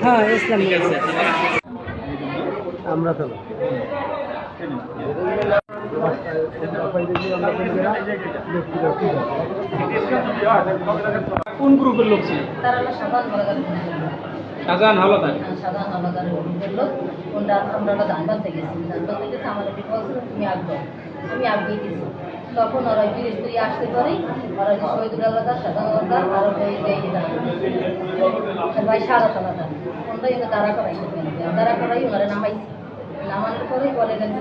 হ্যাঁ ইসলামী আমরা তো কোন গ্রুপের লোক ছিল? শাহজাহান হাওলাদার। সাধারণ হাওলাদারের গ্রুপের লোক। আমরা ধান বানতে গেছি, ধান বানতে গেছে আমাদের বলছিল তুমি আসবো, তুমি আগে গেছি। তখন ওরা বিদেশ আসতে পারি, ওরা যে শহীদুল আলাদা, সাধারণ আলাদা, আর ভাই সারত আলাদা, ওরা এগুলো দাঁড়া করাই দাঁড়া করাই ওরা নামাইছি। নামানোর পরে বলে গেল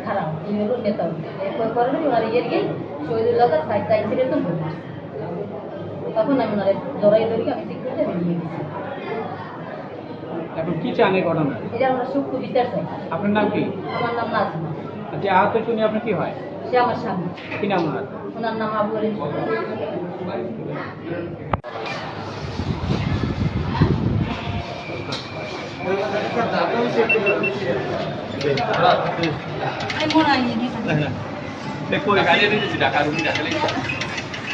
খারাপ তুমি হলো নেতা এরপর করেন ওরা ইয়ে গিয়ে শহীদুল আলাদা সাইড টাইম ছিল তো তখন আমি ওনারা জড়াই ধরি আমি সিকিউরিটি আমি নিয়ে গেছি। এখন কি চান এই ঘটনা? এটা আমরা সূক্ষ্ম বিচার চাই। আপনার নাম কি? আমার নাম নাজমা। যে আহত শুনি আপনার কি হয়? সে আমার স্বামী। কি নাম ওনার? ওনার নাম আবু আলী।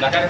ঢাকার